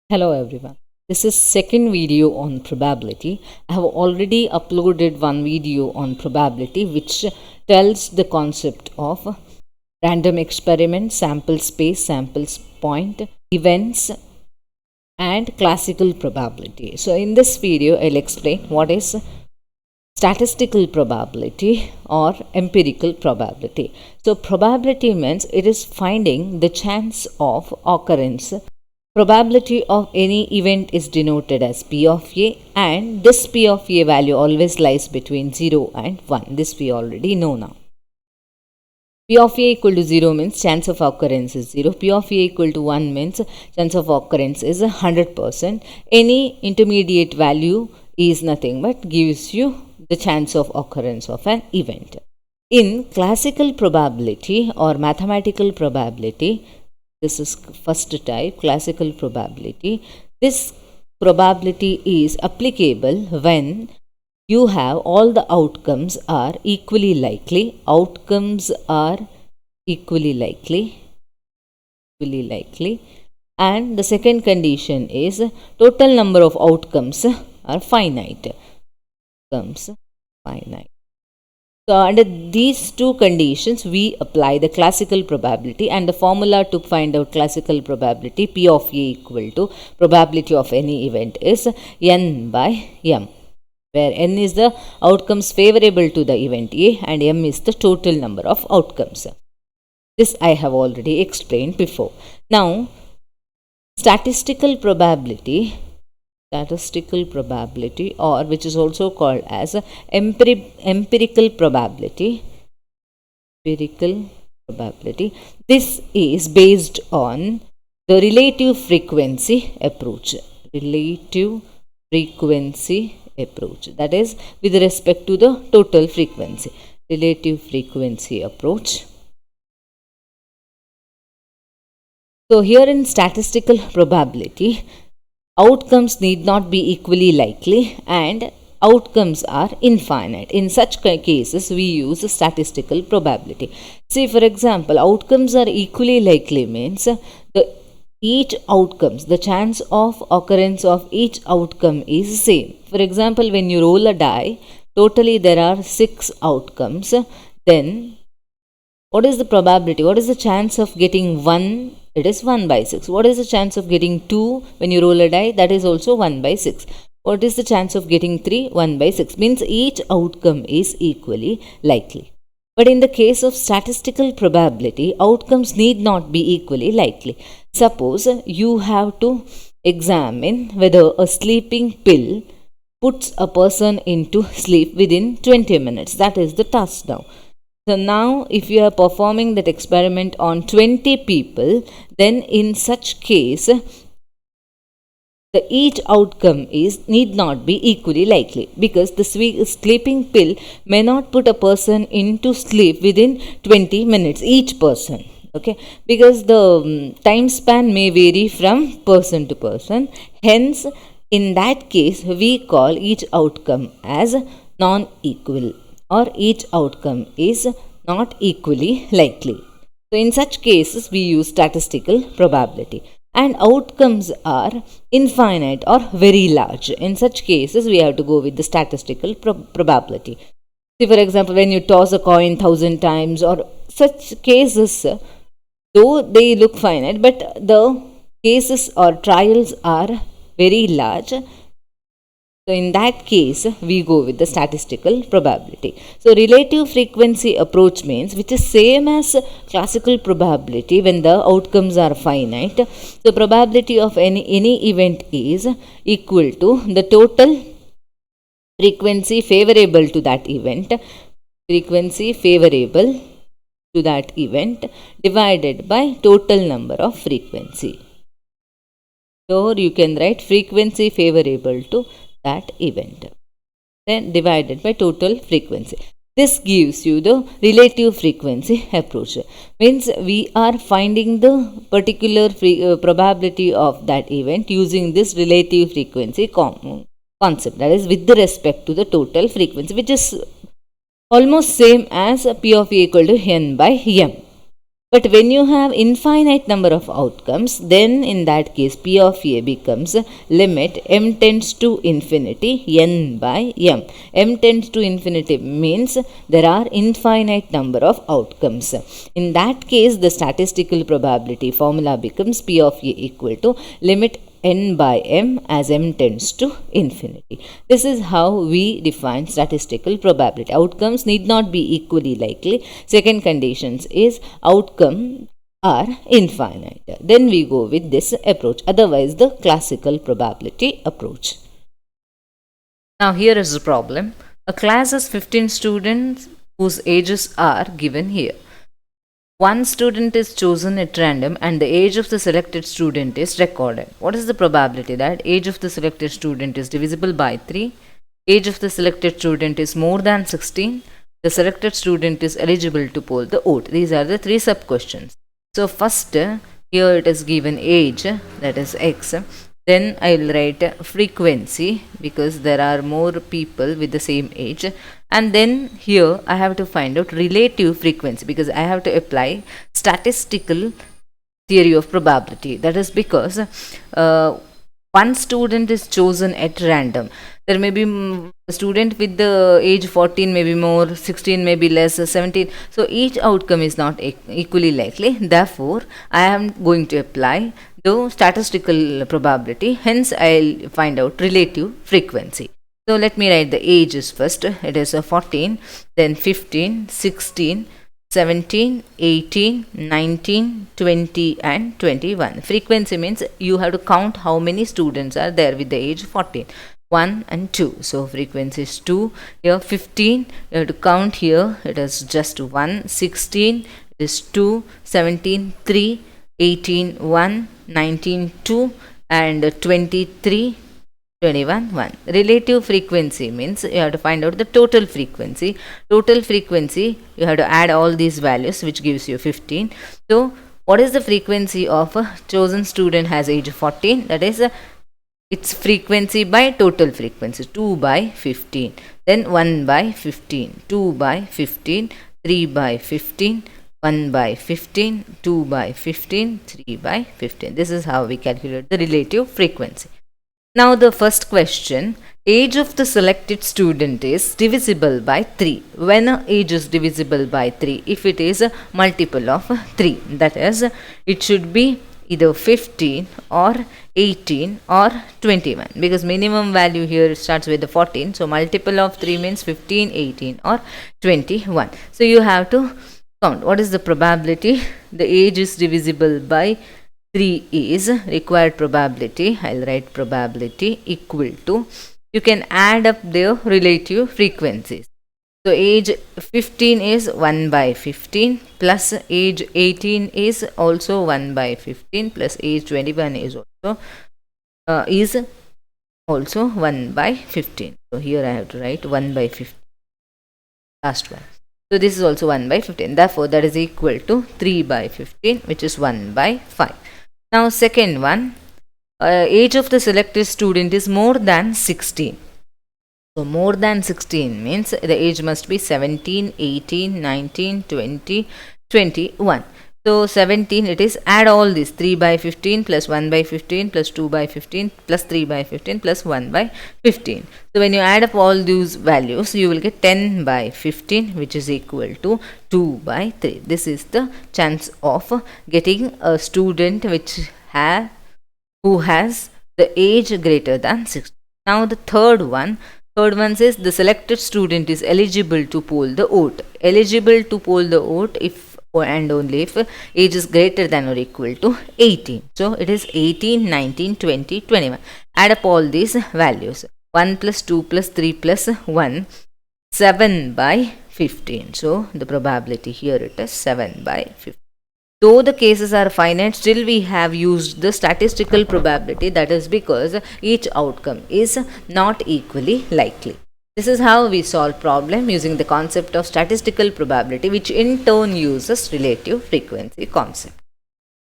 Hello everyone. This is second video on probability. I have already uploaded one video on probability which tells the concept of random experiment, sample space, sample point, events and classical probability. So in this video I'll explain what is statistical probability or empirical probability. So probability means it is finding the chance of occurrence. Probability of any event is denoted as P of A, and this P of A value always lies between 0 and 1. This we already know now. P of A equal to 0 means chance of occurrence is 0. P of A equal to 1 means chance of occurrence is 100%. Any intermediate value is nothing but gives you the chance of occurrence of an event. In classical probability or mathematical probability, this is first type, classical probability. This probability is applicable when you have all the outcomes are equally likely. Outcomes are equally likely. And the second condition is total number of outcomes are finite. So under these two conditions, we apply the classical probability, and the formula to find out classical probability, P of A equal to probability of any event is N by M, where N is the outcomes favorable to the event A and M is the total number of outcomes. This I have already explained before. Now, statistical probability or which is also called as empirical probability. This is based on the relative frequency approach. That is with respect to the total frequency. Relative frequency approach. So here in statistical probability, outcomes need not be equally likely and outcomes are infinite. In such cases, we use statistical probability. See, for example, outcomes are equally likely means the chance of occurrence of each outcome is same. For example, when you roll a die, totally there are 6 outcomes. Then what is the probability? What is the chance of getting 1? It is 1 by 6. What is the chance of getting 2 when you roll a die? That is also 1 by 6. What is the chance of getting 3? 1 by 6. Means each outcome is equally likely. But in the case of statistical probability, outcomes need not be equally likely. Suppose you have to examine whether a sleeping pill puts a person into sleep within 20 minutes. That is the task now. So now if you are performing that experiment on 20 people, then in such case, each outcome need not be equally likely, because the sleeping pill may not put a person into sleep within 20 minutes, each person. Okay, because the time span may vary from person to person. Hence, in that case, we call each outcome as non-equal, or each outcome is not equally likely. So in such cases, we use statistical probability. And outcomes are infinite or very large. In such cases, we have to go with the statistical probability. See, for example, when you toss a coin 1,000 times or such cases, though they look finite, but the cases or trials are very large. So in that case, we go with the statistical probability. So relative frequency approach means, which is same as classical probability when the outcomes are finite. The probability of any event is equal to the total frequency favorable to that event. Divided by total number of frequency. So you can write frequency favorable to that event, then divided by total frequency. This gives you the relative frequency approach. Means we are finding the particular probability of that event using this relative frequency concept, that is with respect to the total frequency, which is almost same as P of A equal to N by M. But when you have infinite number of outcomes, then in that case P of A becomes limit m tends to infinity n by m. M tends to infinity means there are infinite number of outcomes. In that case, the statistical probability formula becomes P of A equal to limit n by m as m tends to infinity. This is how we define statistical probability. Outcomes need not be equally likely. Second conditions is outcome are infinite. Then we go with this approach. Otherwise, the classical probability approach. Now here is the problem. A class has 15 students whose ages are given here. One student is chosen at random and the age of the selected student is recorded. What is the probability that age of the selected student is divisible by 3, age of the selected student is more than 16, the selected student is eligible to poll the vote? These are the three sub questions. So first, here it is given age, that is x. Then I will write frequency because there are more people with the same age. And then here I have to find out relative frequency because I have to apply statistical theory of probability. That is because one student is chosen at random. There may be a student with the age 14 may be more, 16 may be less, 17. So each outcome is not equally likely. Therefore, I am going to apply the statistical probability. Hence, I'll find out relative frequency. So let me write the ages first. It is 14, then 15, 16, 17, 18, 19, 20 and 21. Frequency means you have to count how many students are there with the age 14. 1 and 2. So frequency is 2. Here 15, you have to count here. It is just 1. 16, it is 2. 17, 3. 18, 1. 19, 2. And 23, 21, 1. Relative frequency means you have to find out the total frequency. Total frequency, you have to add all these values, which gives you 15. So, what is the frequency of a chosen student has age 14? That is its frequency by total frequency, 2 by 15. Then 1 by 15, 2 by 15, 3 by 15, 1 by 15, 2 by 15, 3 by 15. This is how we calculate the relative frequency. Now the first question, age of the selected student is divisible by 3. When age is divisible by 3? If it is a multiple of 3, that is, it should be either 15 or 18 or 21 because minimum value here starts with the 14. So multiple of 3 means 15, 18 or 21. So you have to count. What is the probability? The age is divisible by 3 is required probability. I'll write probability equal to, you can add up their relative frequencies. So age 15 is 1 by 15 plus age 18 is also 1 by 15 plus age 21 is also 1 by 15. So here I have to write 1 by 15. Last one. So this is also 1 by 15. Therefore, that is equal to 3 by 15, which is 1 by 5. Now second one, age of the selected student is more than 16. So more than 16 means the age must be 17, 18, 19, 20, 21. So 17, it is add all these 3 by 15 plus 1 by 15 plus 2 by 15 plus 3 by 15 plus 1 by 15. So when you add up all these values, you will get 10 by 15, which is equal to 2 by 3. This is the chance of getting a student who has the age greater than 16. Now the third one says the selected student is eligible to poll the vote. Eligible to poll the vote if and only if age is greater than or equal to 18. So it is 18, 19, 20, 21. Add up all these values. 1 plus 2 plus 3 plus 1, 7 by 15. So the probability here it is 7 by 15. Though the cases are finite, still we have used the statistical probability. That is because each outcome is not equally likely. This is how we solve problem using the concept of statistical probability, which in turn uses relative frequency concept.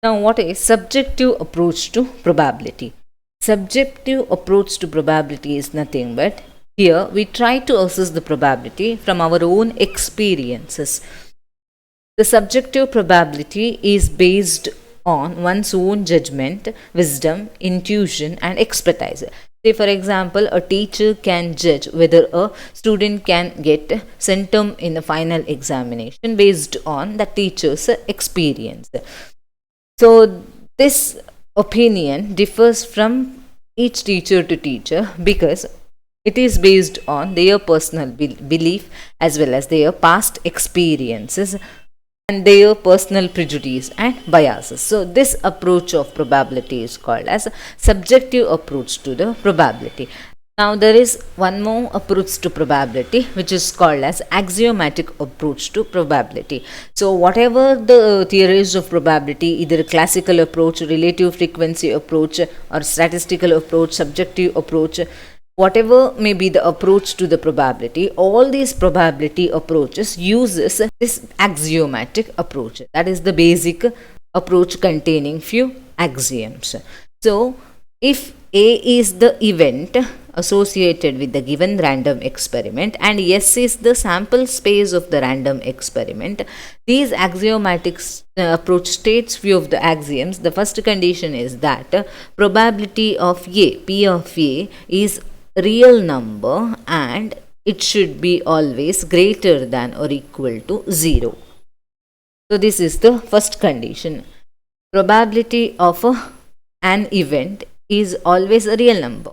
Now, what is subjective approach to probability? Subjective approach to probability is nothing but here we try to assess the probability from our own experiences. The subjective probability is based on one's own judgment, wisdom, intuition, and expertise. Say, for example, a teacher can judge whether a student can get centum in the final examination based on the teacher's experience. So, this opinion differs from each teacher to teacher because it is based on their personal belief as well as their past experiences and their personal prejudice and biases. So, this approach of probability is called as subjective approach to the probability. Now, there is one more approach to probability which is called as axiomatic approach to probability. So, whatever the theories of probability, either classical approach, relative frequency approach, or statistical approach, subjective approach, whatever may be the approach to the probability, all these probability approaches uses this axiomatic approach. That is the basic approach containing few axioms. So, if A is the event associated with the given random experiment and S is the sample space of the random experiment, these axiomatic approach states few of the axioms. The first condition is that probability of A, P of A, is real number and it should be always greater than or equal to 0. So, this is the first condition. Probability of an event is always a real number.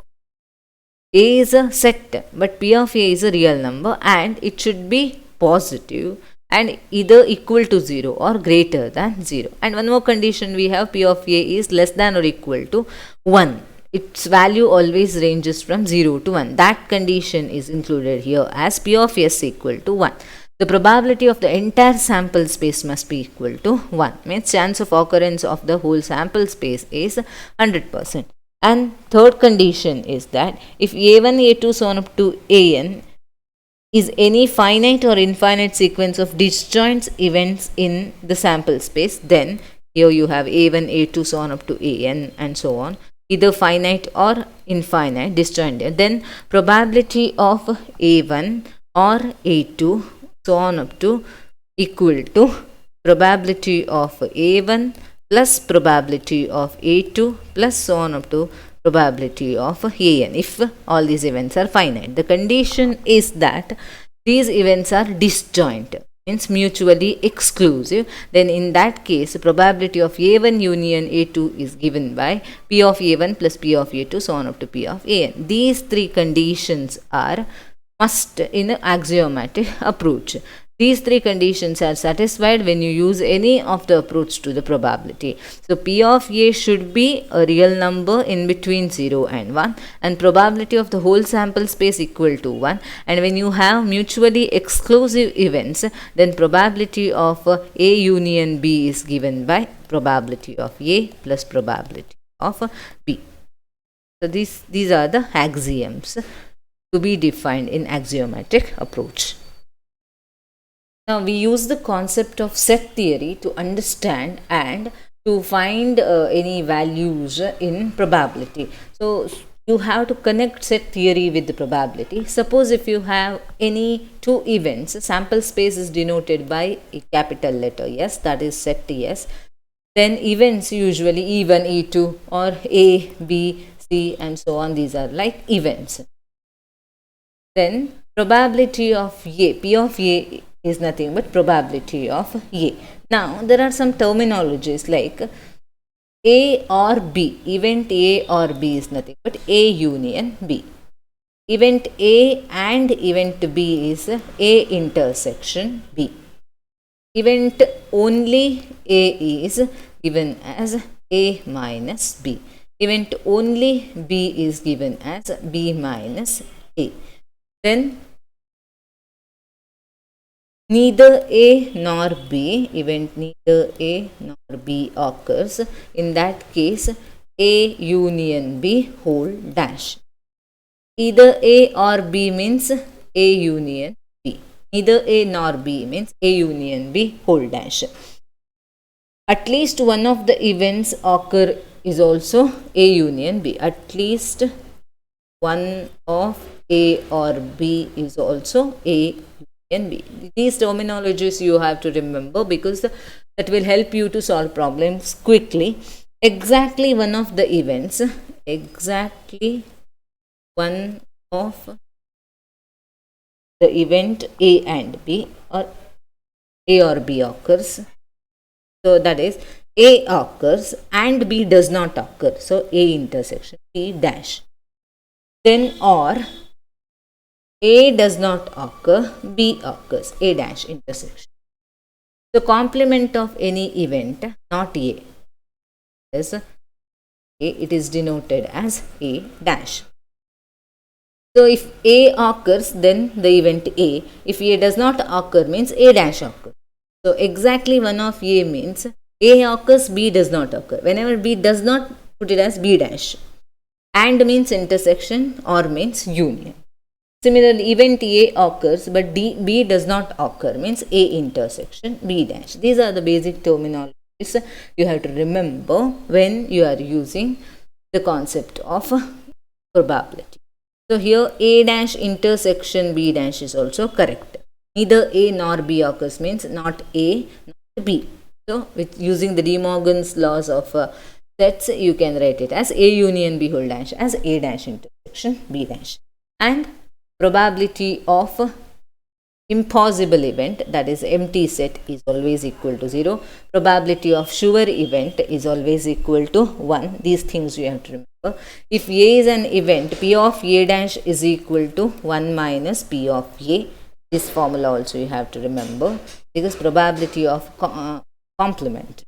A is a set, but P of A is a real number and it should be positive and either equal to 0 or greater than 0. And one more condition we have, P of A is less than or equal to 1. Its value always ranges from 0 to 1. That condition is included here as P of S equal to 1. The probability of the entire sample space must be equal to 1. Means chance of occurrence of the whole sample space is 100%. And third condition is that if A1, A2, so on up to AN is any finite or infinite sequence of disjoint events in the sample space, then here you have A1, A2, so on up to AN and so on, either finite or infinite disjoint, then probability of A1 or A2 so on up to equal to probability of A1 plus probability of A2 plus so on up to probability of AN if all these events are finite. The condition is that these events are disjoint, means mutually exclusive. Then in that case probability of A1 union A2 is given by P of A1 plus P of A2 so on up to P of AN. These three conditions are must in an axiomatic approach. These three conditions are satisfied when you use any of the approach to the probability. So, P of A should be a real number in between 0 and 1 and probability of the whole sample space equal to 1. And when you have mutually exclusive events, then probability of A union B is given by probability of A plus probability of B. So, these are the axioms to be defined in axiomatic approach. Now, we use the concept of set theory to understand and to find any values in probability. So, you have to connect set theory with the probability. Suppose if you have any two events, sample space is denoted by a capital letter S, that is set S. Then events usually E1, E2 or A, B, C and so on, these are like events. Then probability of A, P of A is nothing but probability of A. Now, there are some terminologies like A or B. Event A or B is nothing but A union B. Event A and event B is A intersection B. Event only A is given as A minus B. Event only B is given as B minus A. Then neither A nor B, event neither A nor B occurs. In that case, A union B whole dash. Either A or B means A union B. Neither A nor B means A union B whole dash. At least one of the events occur is also A union B. At least one of A or B is also A union B. These terminologies you have to remember because that will help you to solve problems quickly. Exactly one of the events, exactly one of the event A and B, or A or B occurs. So that is, A occurs and B does not occur. So A intersection B dash. Then, or A does not occur, B occurs, A dash intersection. The complement of any event, not A, is A, it is denoted as A dash. So if A occurs, then the event A. If A does not occur, means A dash occurs. So exactly one of A means A occurs, B does not occur. Whenever B does not, put it as B dash. And means intersection, or means union. Similarly, event A occurs but B does not occur, means A intersection B dash. These are the basic terminologies you have to remember when you are using the concept of probability. So here A dash intersection B dash is also correct. Neither A nor B occurs means not A, not B. So with using the De Morgan's laws of sets, you can write it as A union B whole dash as A dash intersection B dash. And probability of impossible event, that is empty set, is always equal to 0. Probability of sure event is always equal to 1. These things you have to remember. If A is an event, P of A dash is equal to 1 minus P of A. This formula also you have to remember, because probability of complement.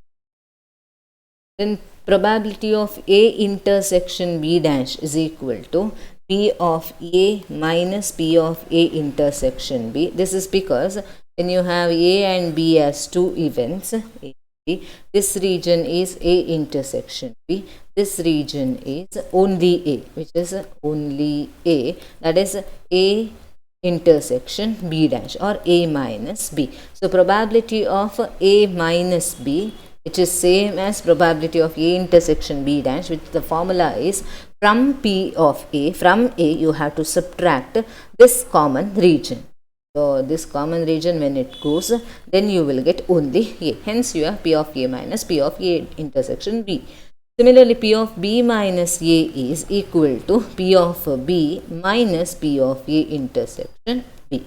Then probability of A intersection B dash is equal to P of A minus P of A intersection B. This is because when you have A and B as two events, A, B, this region is A intersection B. This region is only A, which is only A, that is A intersection B dash, or A minus B. So probability of A minus B, which is same as probability of A intersection B dash, which the formula is from P of A, from A you have to subtract this common region. So this common region, when it goes, then you will get only A. Hence you have P of A minus P of A intersection B. Similarly, P of B minus A is equal to P of B minus P of A intersection B.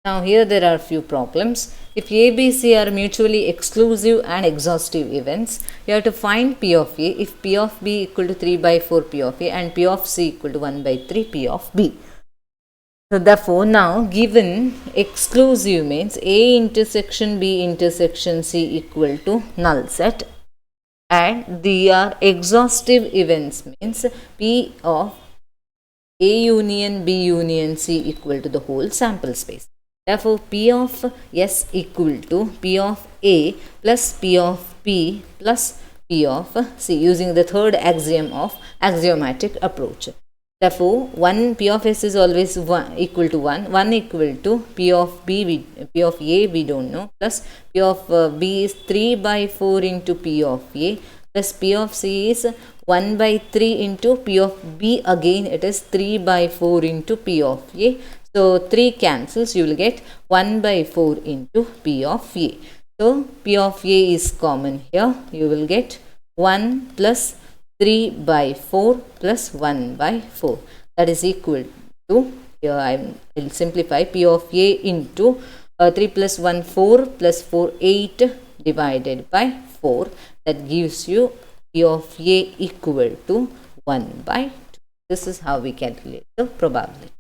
Now here there are few problems. If A, B, C are mutually exclusive and exhaustive events, you have to find P of A if P of B equal to 3 by 4 P of A and P of C equal to 1 by 3 P of B. So therefore, now given exclusive means A intersection B intersection C equal to null set, and they are exhaustive events means P of A union B union C equal to the whole sample space. Therefore, P of S equal to P of A plus P of P plus P of C, using the third axiom of axiomatic approach. Therefore, 1 P of S is always equal to 1, 1 equal to P of B, P of A we don't know, plus P of B is 3 by 4 into P of A, plus P of C is 1 by 3 into P of B, again it is 3 by 4 into P of A. So 3 cancels, you will get 1 by 4 into P of A. So P of A is common here, you will get 1 plus 3 by 4 plus 1 by 4, that is equal to, here I will simplify, P of A into 3 plus 1 4 plus 4 8 divided by 4, that gives you P of A equal to 1 by 2. This is how we calculate the probability.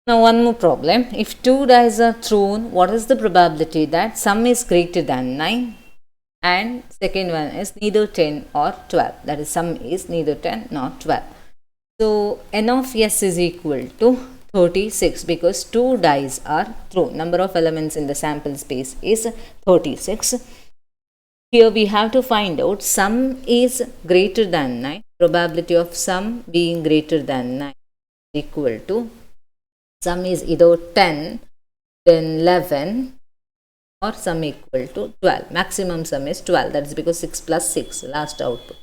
Now one more problem. If two dice are thrown, what is the probability that sum is greater than 9? And second one is neither 10 or 12. That is, sum is neither 10 nor 12. So n of S is equal to 36 because two dice are thrown. Number of elements in the sample space is 36. Here we have to find out sum is greater than 9. Probability of sum being greater than 9 is equal to, sum is either 10, then 11, or sum equal to 12. Maximum sum is 12. That is because 6 plus 6, last output.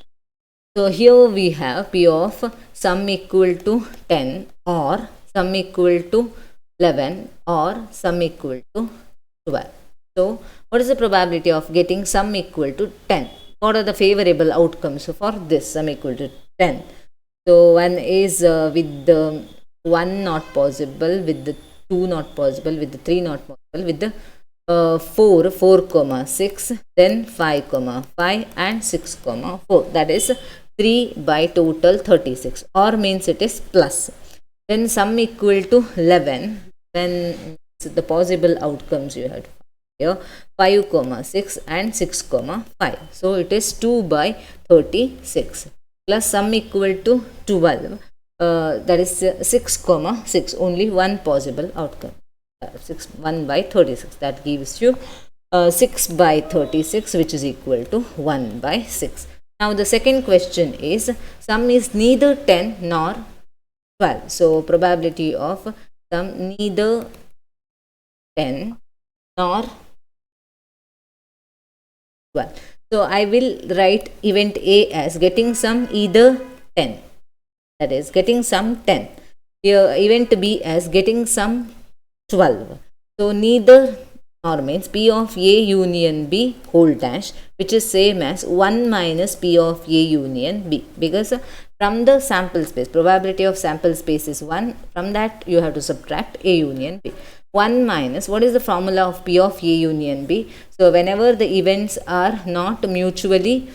So here we have P of sum equal to 10 or sum equal to 11 or sum equal to 12. So, what is the probability of getting sum equal to 10? What are the favorable outcomes for this sum equal to 10? So, one is with the 1 not possible, with the 2 not possible, with the 3 not possible, with the 4 comma 6, then 5 comma 5 and 6 comma 4. That is 3 by total 36, or means it is plus. Then sum equal to 11, then the possible outcomes you have here 5 comma 6 and 6 comma 5. So it is 2 by 36, plus sum equal to 12, that is 6 comma 6, only one possible outcome, 1 by 36, that gives you 6 by 36, which is equal to 1 by 6. Now the second question is, sum is neither 10 nor 12. So probability of sum neither 10 nor 12. So I will write event A as getting sum either 10, that is getting sum 10. Here event B as getting sum 12. So neither nor means P of A union B whole dash, which is same as 1 minus P of A union B, because from the sample space, probability of sample space is 1, from that you have to subtract A union B. 1 minus, what is the formula of P of A union B? So whenever the events are not mutually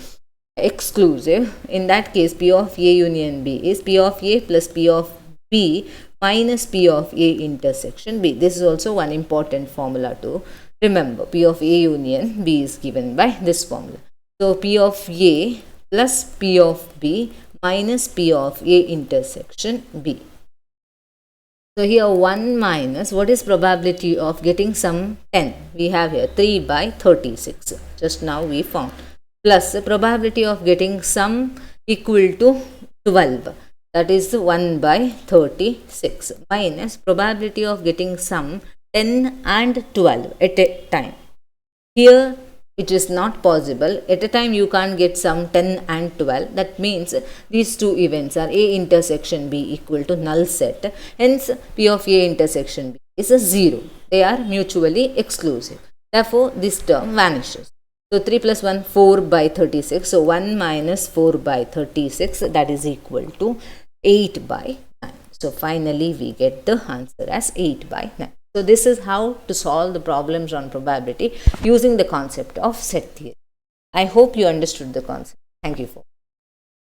exclusive, in that case P of A union B is P of A plus P of B minus P of A intersection B. This is also one important formula to remember. P of A union B is given by this formula. So P of A plus P of B minus P of A intersection B. So here 1 minus, what is probability of getting sum 10? We have here 3 by 36. Just now we found. Plus the probability of getting sum equal to 12. That is 1 by 36, minus probability of getting sum 10 and 12 at a time. Here it is not possible. At a time you can't get sum 10 and 12. That means these two events are A intersection B equal to null set. Hence P of A intersection B is a 0. They are mutually exclusive. Therefore this term vanishes. So 3 plus 1, 4 by 36. So 1 minus 4 by 36, that is equal to 8 by 9. So finally we get the answer as 8 by 9. So this is how to solve the problems on probability using the concept of set theory. I hope you understood the concept. Thank you for